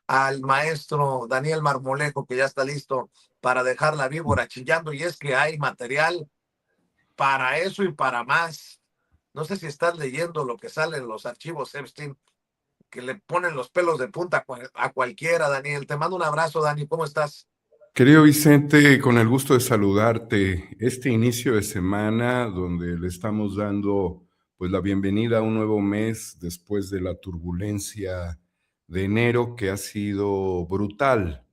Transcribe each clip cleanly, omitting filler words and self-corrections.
al maestro Daniel Marmolejo, que ya está listo para dejar la víbora chillando, y es que hay material para eso y para más. No sé si estás leyendo lo que sale en los archivos Epstein, que le ponen los pelos de punta a cualquiera, Daniel. Te mando un abrazo, Dani, ¿cómo estás? Querido Vicente, con el gusto de saludarte. Este inicio de semana donde le estamos dando pues la bienvenida a un nuevo mes después de la turbulencia de enero, que ha sido brutal,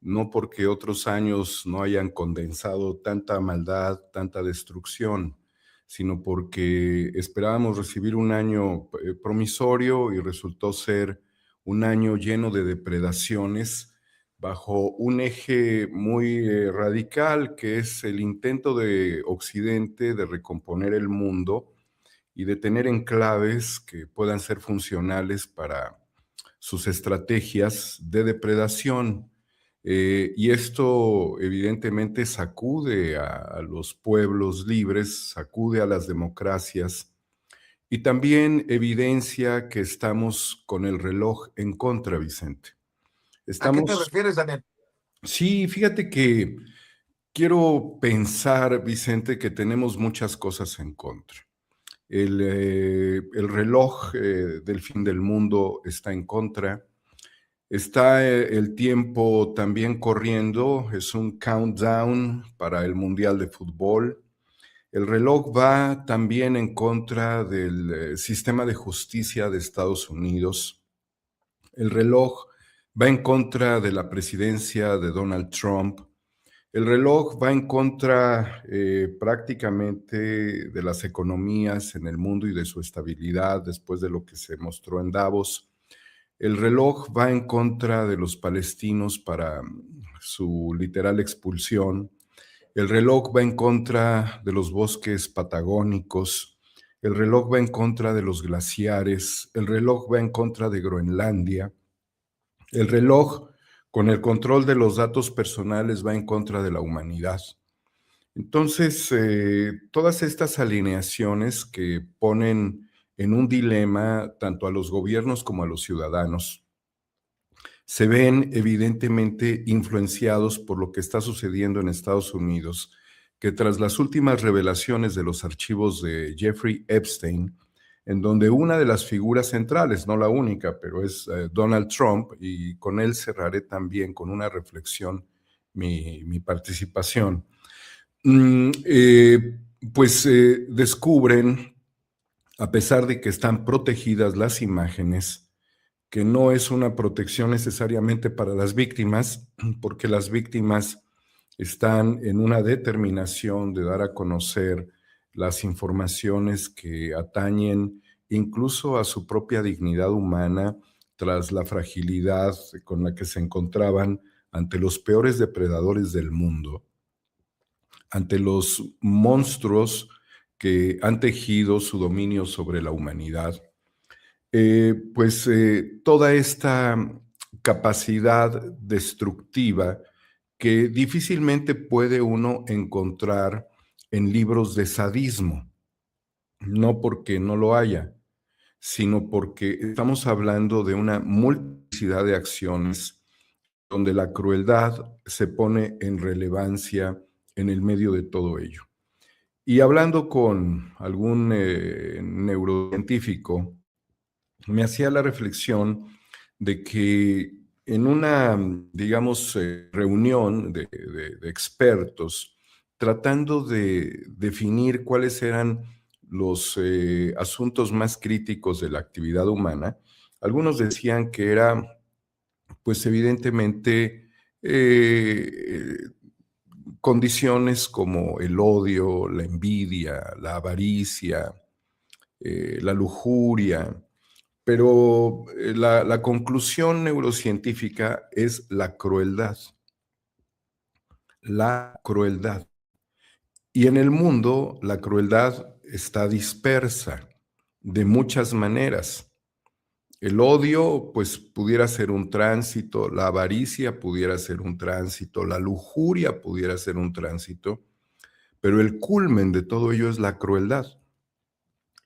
no porque otros años no hayan condensado tanta maldad, tanta destrucción, sino porque esperábamos recibir un año promisorio y resultó ser un año lleno de depredaciones bajo un eje muy radical, que es el intento de Occidente de recomponer el mundo y de tener enclaves que puedan ser funcionales para sus estrategias de depredación. Y esto evidentemente sacude a los pueblos libres, sacude a las democracias y también evidencia que estamos con el reloj en contra, Vicente. ¿A qué te Estamos, refieres, Daniel? sí, fíjate que quiero pensar, Vicente, que tenemos muchas cosas en contra. El reloj del fin del mundo está en contra. Está el tiempo también corriendo, es un countdown para el Mundial de Fútbol. El reloj va también en contra del sistema de justicia de Estados Unidos. El reloj va en contra de la presidencia de Donald Trump. El reloj va en contra prácticamente de las economías en el mundo y de su estabilidad después de lo que se mostró en Davos. El reloj va en contra de los palestinos para su literal expulsión. El reloj va en contra de los bosques patagónicos. El reloj va en contra de los glaciares. El reloj va en contra de Groenlandia. El reloj, con el control de los datos personales, va en contra de la humanidad. Entonces, todas estas alineaciones que ponen en un dilema tanto a los gobiernos como a los ciudadanos se ven evidentemente influenciados por lo que está sucediendo en Estados Unidos, que tras las últimas revelaciones de los archivos de Jeffrey Epstein, en donde una de las figuras centrales, no la única, pero es Donald Trump, y con él cerraré también con una reflexión mi participación, pues descubren, a pesar de que están protegidas las imágenes, que no es una protección necesariamente para las víctimas, porque las víctimas están en una determinación de dar a conocer las informaciones que atañen incluso a su propia dignidad humana tras la fragilidad con la que se encontraban ante los peores depredadores del mundo, ante los monstruos que han tejido su dominio sobre la humanidad. Toda esta capacidad destructiva que difícilmente puede uno encontrar en libros de sadismo, no porque no lo haya, sino porque estamos hablando de una multiplicidad de acciones donde la crueldad se pone en relevancia en el medio de todo ello. Y hablando con algún neurocientífico, me hacía la reflexión de que en una, digamos, reunión de expertos, tratando de definir cuáles eran los asuntos más críticos de la actividad humana, algunos decían que era, pues evidentemente, eh, condiciones como el odio, la envidia, la avaricia, la lujuria, pero la conclusión neurocientífica es la crueldad. La crueldad. Y en el mundo la crueldad está dispersa de muchas maneras. El odio, pues, pudiera ser un tránsito, la avaricia pudiera ser un tránsito, la lujuria pudiera ser un tránsito, pero el culmen de todo ello es la crueldad.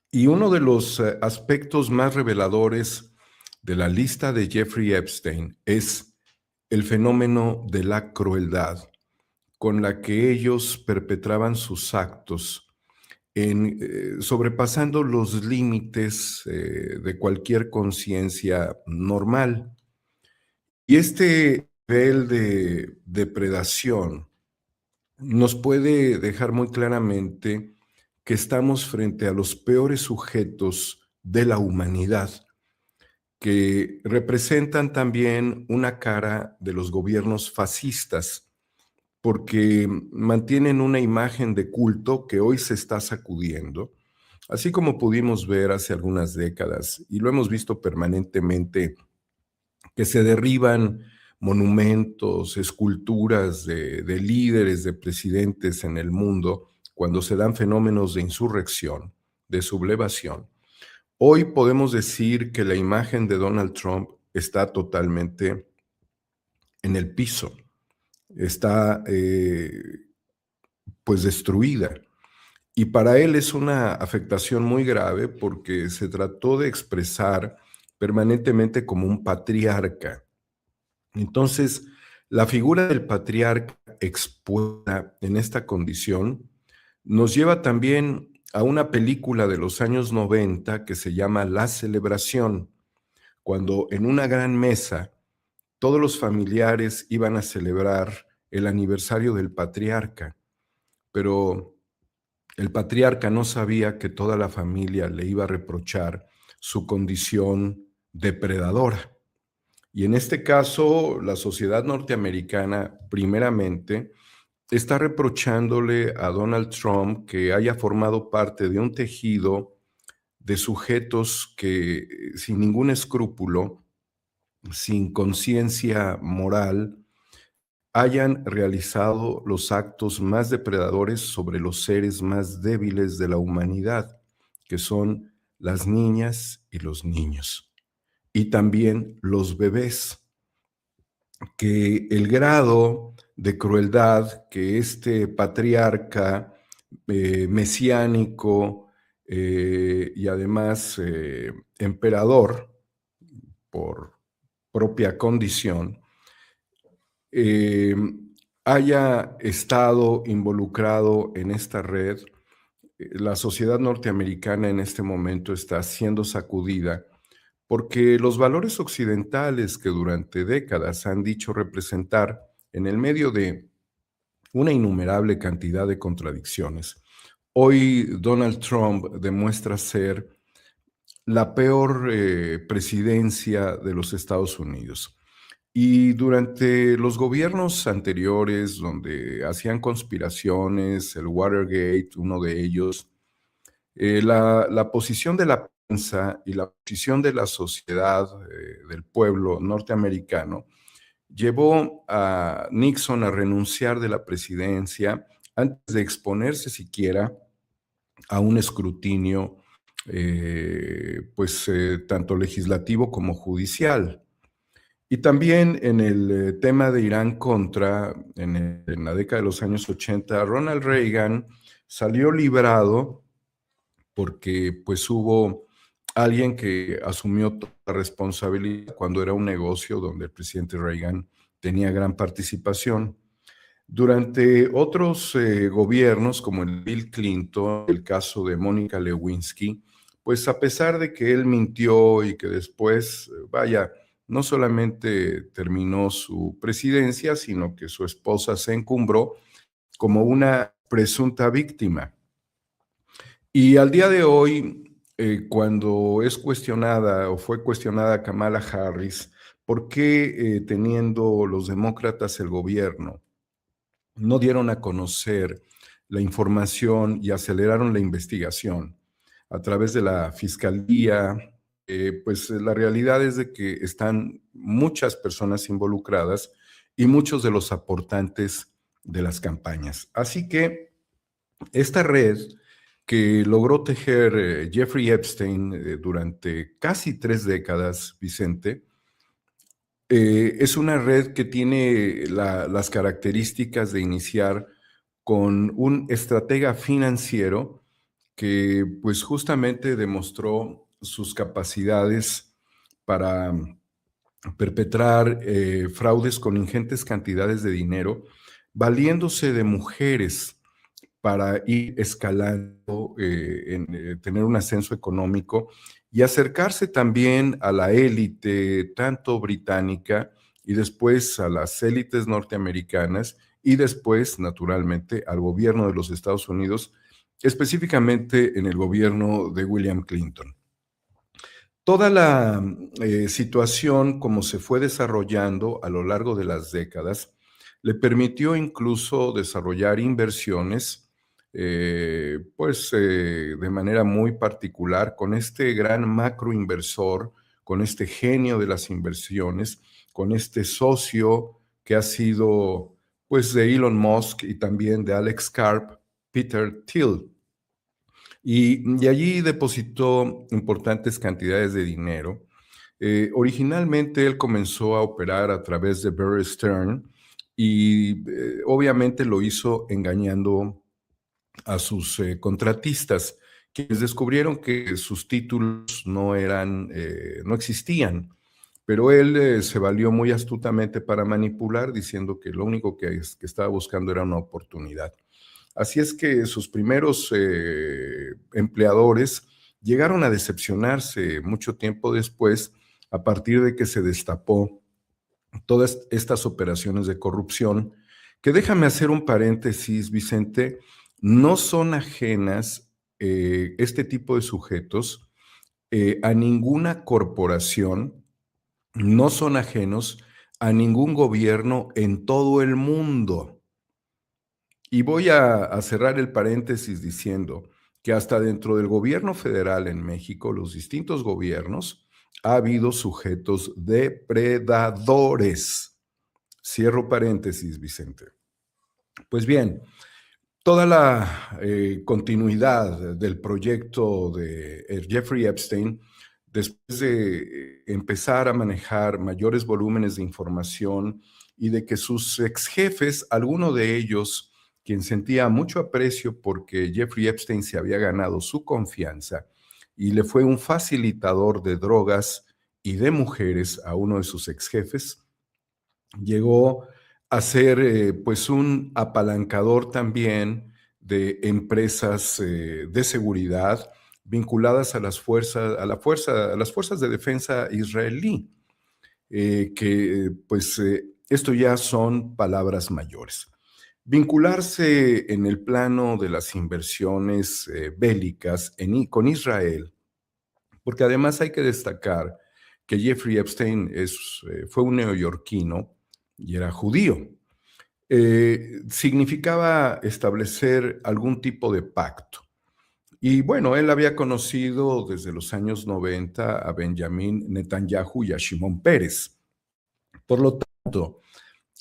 Y uno de los aspectos más reveladores de la lista de Jeffrey Epstein es el fenómeno de la crueldad con la que ellos perpetraban sus actos, sobrepasando los límites de cualquier conciencia normal. Y este nivel de depredación nos puede dejar muy claramente que estamos frente a los peores sujetos de la humanidad, que representan también una cara de los gobiernos fascistas, porque mantienen una imagen de culto que hoy se está sacudiendo, así como pudimos ver hace algunas décadas, y lo hemos visto permanentemente, que se derriban monumentos, esculturas de líderes, de presidentes en el mundo, cuando se dan fenómenos de insurrección, de sublevación. Hoy podemos decir que la imagen de Donald Trump está totalmente en el piso, está pues destruida. Y para él es una afectación muy grave porque se trató de expresar permanentemente como un patriarca. Entonces, la figura del patriarca expuesta en esta condición nos lleva también a una película de los años 90 que se llama La Celebración, cuando en una gran mesa todos los familiares iban a celebrar el aniversario del patriarca, pero el patriarca no sabía que toda la familia le iba a reprochar su condición depredadora. Y en este caso, la sociedad norteamericana, primeramente, está reprochándole a Donald Trump que haya formado parte de un tejido de sujetos que, sin ningún escrúpulo, sin conciencia moral, hayan realizado los actos más depredadores sobre los seres más débiles de la humanidad, que son las niñas y los niños, y también los bebés, que el grado de crueldad que este patriarca mesiánico y además emperador por propia condición, eh, haya estado involucrado en esta red. La sociedad norteamericana en este momento está siendo sacudida porque los valores occidentales que durante décadas han dicho representar, en el medio de una innumerable cantidad de contradicciones, hoy Donald Trump demuestra ser la peor presidencia de los Estados Unidos. Y durante los gobiernos anteriores, donde hacían conspiraciones, el Watergate, uno de ellos, la posición de la prensa y la posición de la sociedad, del pueblo norteamericano, llevó a Nixon a renunciar de la presidencia antes de exponerse siquiera a un escrutinio, tanto legislativo como judicial. Y también en el tema de Irán Contra, en la década de los años 80, Ronald Reagan salió librado porque pues hubo alguien que asumió toda la responsabilidad cuando era un negocio donde el presidente Reagan tenía gran participación. Durante otros gobiernos, como el Bill Clinton, el caso de Mónica Lewinsky, pues a pesar de que él mintió y que después, no solamente terminó su presidencia, sino que su esposa se encumbró como una presunta víctima. Y al día de hoy, cuando es cuestionada o fue cuestionada Kamala Harris, ¿por qué teniendo los demócratas el gobierno no dieron a conocer la información y aceleraron la investigación a través de la fiscalía? Pues la realidad es de que están muchas personas involucradas y muchos de los aportantes de las campañas. Así que esta red que logró tejer Jeffrey Epstein durante casi 3 décadas, Vicente, es una red que tiene las características de iniciar con un estratega financiero que pues justamente demostró sus capacidades para perpetrar fraudes con ingentes cantidades de dinero, valiéndose de mujeres para ir escalando, tener un ascenso económico y acercarse también a la élite, tanto británica y después a las élites norteamericanas y después, naturalmente, al gobierno de los Estados Unidos, específicamente en el gobierno de William Clinton. Toda la situación, como se fue desarrollando a lo largo de las décadas, le permitió incluso desarrollar inversiones, de manera muy particular con este gran macroinversor, con este genio de las inversiones, con este socio que ha sido, pues, de Elon Musk y también de Alex Karp, Peter Thiel. Y allí depositó importantes cantidades de dinero. Originalmente él comenzó a operar a través de Bear Stearns y obviamente lo hizo engañando a sus contratistas, quienes descubrieron que sus títulos no existían, pero él se valió muy astutamente para manipular, diciendo que lo único que estaba buscando era una oportunidad. Así es que sus primeros empleadores llegaron a decepcionarse mucho tiempo después, a partir de que se destapó todas estas operaciones de corrupción, que, déjame hacer un paréntesis, Vicente, no son ajenas este tipo de sujetos a ninguna corporación, no son ajenos a ningún gobierno en todo el mundo. Y voy a cerrar el paréntesis diciendo que hasta dentro del gobierno federal en México, los distintos gobiernos, ha habido sujetos depredadores. Cierro paréntesis, Vicente. Pues bien, toda la continuidad del proyecto de Jeffrey Epstein, después de empezar a manejar mayores volúmenes de información y de que sus ex jefes, alguno de ellos, quien sentía mucho aprecio porque Jeffrey Epstein se había ganado su confianza y le fue un facilitador de drogas y de mujeres a uno de sus ex jefes, llegó a ser pues un apalancador también de empresas de seguridad vinculadas a las fuerzas, a las fuerzas de defensa israelí, esto ya son palabras mayores. Vincularse en el plano de las inversiones bélicas con Israel, porque además hay que destacar que Jeffrey Epstein fue un neoyorquino y era judío. Significaba establecer algún tipo de pacto. Y bueno, él había conocido desde los años 90 a Benjamín Netanyahu y a Shimon Peres. Por lo tanto,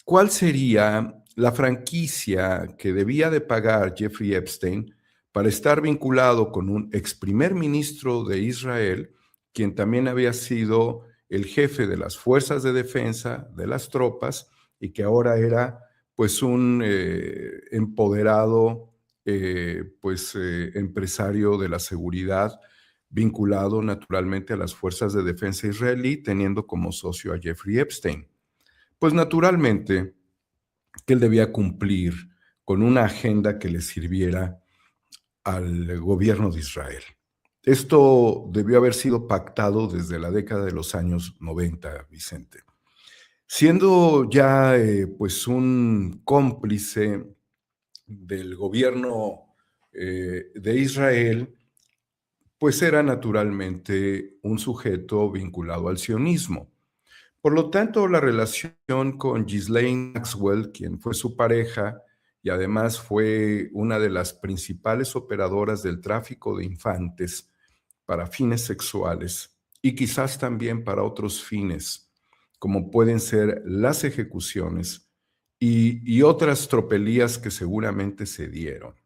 ¿cuál sería la franquicia que debía de pagar Jeffrey Epstein para estar vinculado con un ex primer ministro de Israel, quien también había sido el jefe de las fuerzas de defensa de las tropas y que ahora era pues un empoderado empresario de la seguridad, vinculado naturalmente a las fuerzas de defensa israelí, teniendo como socio a Jeffrey Epstein? Pues naturalmente que él debía cumplir con una agenda que le sirviera al gobierno de Israel. Esto debió haber sido pactado desde la década de los años 90, Vicente. Siendo ya un cómplice del gobierno de Israel, pues era naturalmente un sujeto vinculado al sionismo. Por lo tanto, la relación con Ghislaine Maxwell, quien fue su pareja y además fue una de las principales operadoras del tráfico de infantes para fines sexuales y quizás también para otros fines, como pueden ser las ejecuciones y otras tropelías que seguramente se dieron,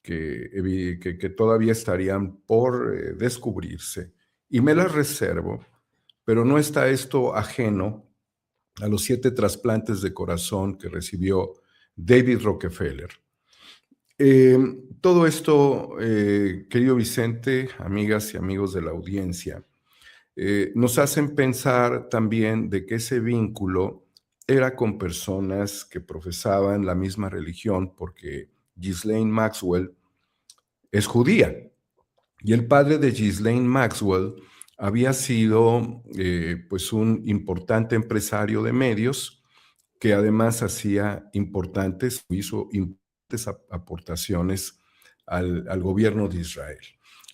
que todavía estarían por descubrirse. Y me las reservo, pero no está esto ajeno a los 7 trasplantes de corazón que recibió David Rockefeller. Todo esto, querido Vicente, amigas y amigos de la audiencia, nos hacen pensar también de que ese vínculo era con personas que profesaban la misma religión, porque Ghislaine Maxwell es judía. Y el padre de Ghislaine Maxwell había sido pues un importante empresario de medios que además hizo importantes aportaciones al gobierno de Israel.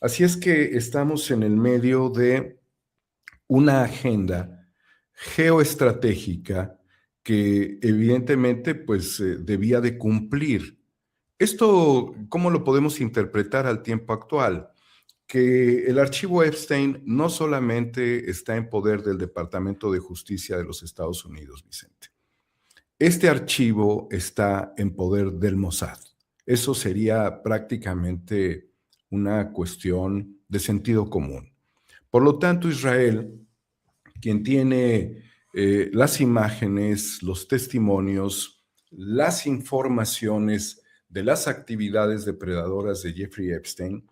Así es que estamos en el medio de una agenda geoestratégica que evidentemente pues debía de cumplir. Esto, ¿cómo lo podemos interpretar al tiempo actual? Que el archivo Epstein no solamente está en poder del Departamento de Justicia de los Estados Unidos, Vicente. Este archivo está en poder del Mossad. Eso sería prácticamente una cuestión de sentido común. Por lo tanto, Israel, quien tiene las imágenes, los testimonios, las informaciones de las actividades depredadoras de Jeffrey Epstein,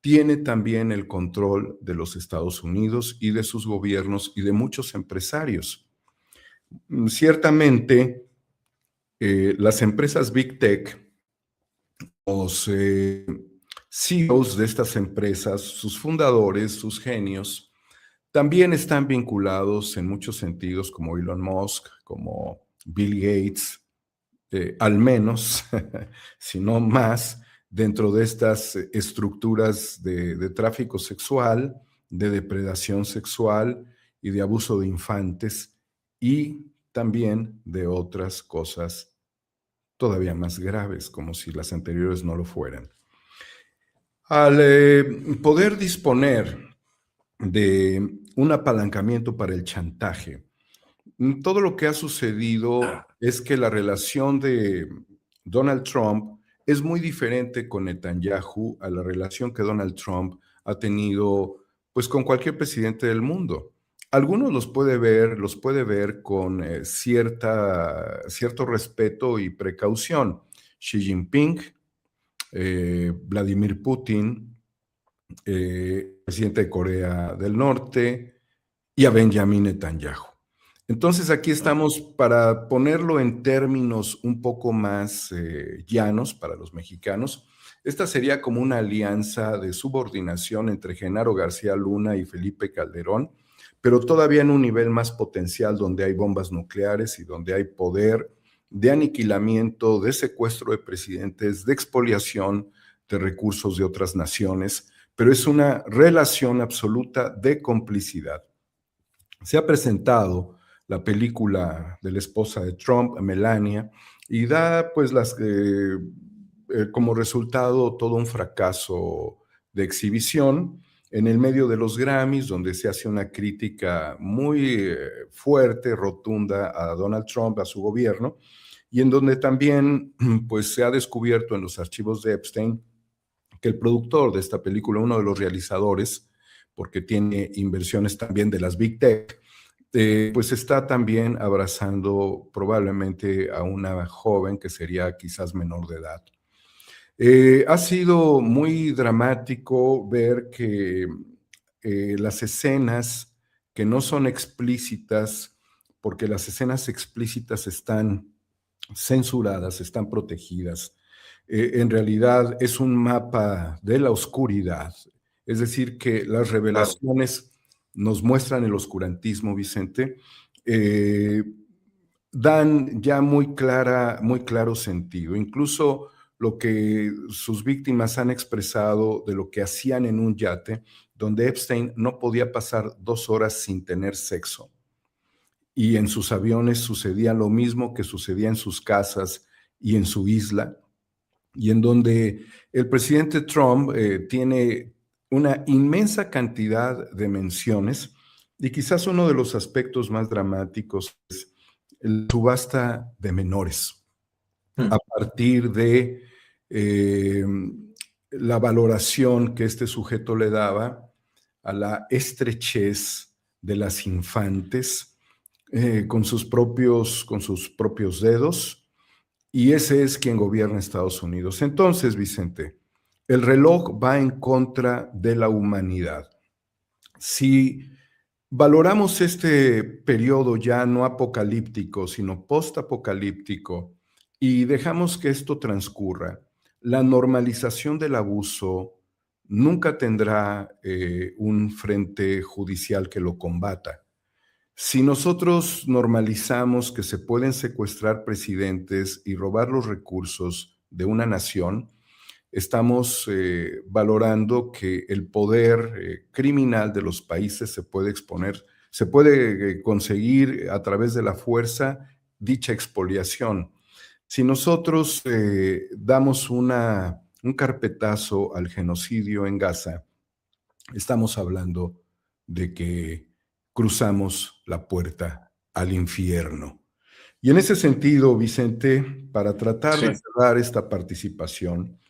tiene también el control de los Estados Unidos y de sus gobiernos y de muchos empresarios. Ciertamente, las empresas Big Tech, los CEOs de estas empresas, sus fundadores, sus genios, también están vinculados en muchos sentidos, como Elon Musk, como Bill Gates, al menos, si no más, dentro de estas estructuras de tráfico sexual, de depredación sexual y de abuso de infantes, y también de otras cosas todavía más graves, como si las anteriores no lo fueran. Al poder disponer de un apalancamiento para el chantaje, todo lo que ha sucedido es que la relación de Donald Trump es muy diferente con Netanyahu a la relación que Donald Trump ha tenido pues con cualquier presidente del mundo. Algunos los puede ver con cierto respeto y precaución. Xi Jinping, Vladimir Putin, presidente de Corea del Norte, y a Benjamin Netanyahu. Entonces aquí estamos para ponerlo en términos un poco más llanos para los mexicanos. Esta sería como una alianza de subordinación entre Genaro García Luna y Felipe Calderón, pero todavía en un nivel más potencial, donde hay bombas nucleares y donde hay poder de aniquilamiento, de secuestro de presidentes, de expoliación de recursos de otras naciones, pero es una relación absoluta de complicidad. Se ha presentado la película de la esposa de Trump, Melania, y da pues como resultado todo un fracaso de exhibición en el medio de los Grammys, donde se hace una crítica muy fuerte, rotunda a Donald Trump, a su gobierno, y en donde también pues se ha descubierto en los archivos de Epstein que el productor de esta película, uno de los realizadores, porque tiene inversiones también de las Big Tech, pues está también abrazando probablemente a una joven que sería quizás menor de edad. Ha sido muy dramático ver que las escenas que no son explícitas, porque las escenas explícitas están censuradas, están protegidas, en realidad es un mapa de la oscuridad. Es decir, que las revelaciones nos muestran el oscurantismo, Vicente, dan ya muy claro sentido. Incluso lo que sus víctimas han expresado de lo que hacían en un yate, donde Epstein no podía pasar 2 horas sin tener sexo. Y en sus aviones sucedía lo mismo que sucedía en sus casas y en su isla, y en donde el presidente Trump tiene una inmensa cantidad de menciones, y quizás uno de los aspectos más dramáticos es la subasta de menores, a partir de la valoración que este sujeto le daba a la estrechez de las infantes con sus propios dedos, y ese es quien gobierna Estados Unidos. Entonces, Vicente, el reloj va en contra de la humanidad. Si valoramos este periodo ya no apocalíptico, sino postapocalíptico, y dejamos que esto transcurra. La normalización del abuso nunca tendrá un frente judicial que lo combata. Si nosotros normalizamos que se pueden secuestrar presidentes y robar los recursos de una nación, estamos valorando que el poder criminal de los países se puede exponer, se puede conseguir a través de la fuerza dicha expoliación. Si nosotros damos un carpetazo al genocidio en Gaza, estamos hablando de que cruzamos la puerta al infierno. Y en ese sentido, Vicente, para tratar de Sí, cerrar esta participación,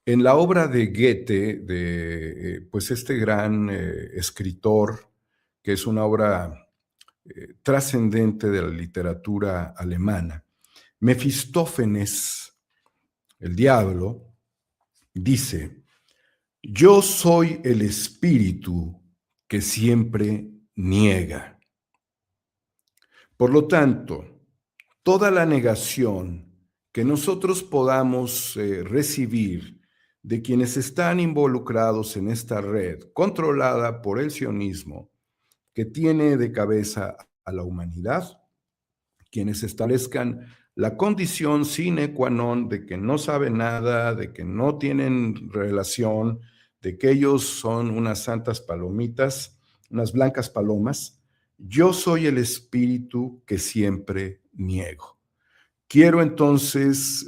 en la obra de Goethe, de pues este gran escritor, que es una obra trascendente de la literatura alemana, Mefistófeles, el diablo, dice: yo soy el espíritu que siempre niega. Por lo tanto, toda la negación que nosotros podamos recibir de quienes están involucrados en esta red controlada por el sionismo, que tiene de cabeza a la humanidad, quienes establezcan la condición sine qua non de que no saben nada, de que no tienen relación, de que ellos son unas santas palomitas, unas blancas palomas, yo soy el espíritu que siempre niego. Quiero entonces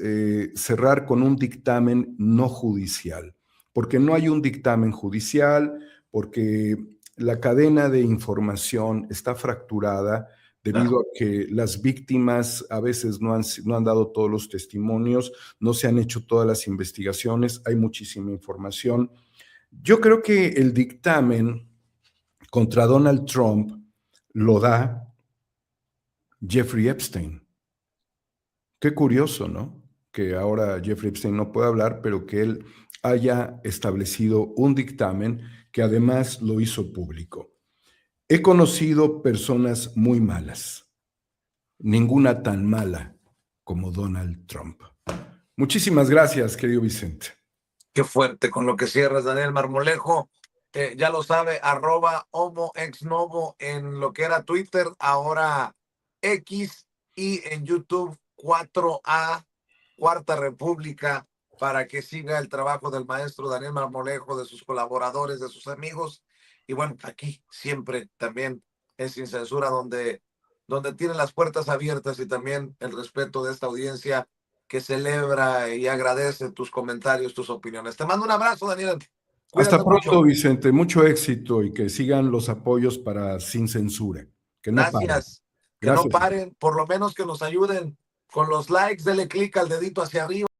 cerrar con un dictamen no judicial, porque no hay un dictamen judicial, porque la cadena de información está fracturada debido claro. a que las víctimas a veces no han dado todos los testimonios, no se han hecho todas las investigaciones, hay muchísima información. Yo creo que el dictamen contra Donald Trump lo da Jeffrey Epstein. Qué curioso, ¿no? Que ahora Jeffrey Epstein no puede hablar, pero que él haya establecido un dictamen que además lo hizo público. He conocido personas muy malas, ninguna tan mala como Donald Trump. Muchísimas gracias, querido Vicente. Qué fuerte con lo que cierras, Daniel Marmolejo. Ya lo sabe, @homo ex novo en lo que era Twitter, ahora X, y en YouTube 4A, Cuarta República, para que siga el trabajo del maestro Daniel Marmolejo, de sus colaboradores, de sus amigos. Y bueno, aquí siempre también en Sin Censura, donde tienen las puertas abiertas y también el respeto de esta audiencia que celebra y agradece tus comentarios, tus opiniones. Te mando un abrazo, Daniel. Hasta Cuídate pronto, mucho. Vicente. Mucho éxito y que sigan los apoyos para Sin Censura. Que no paren. Gracias. Que no Gracias. paren, por lo menos que nos ayuden con los likes, dele clic al dedito hacia arriba.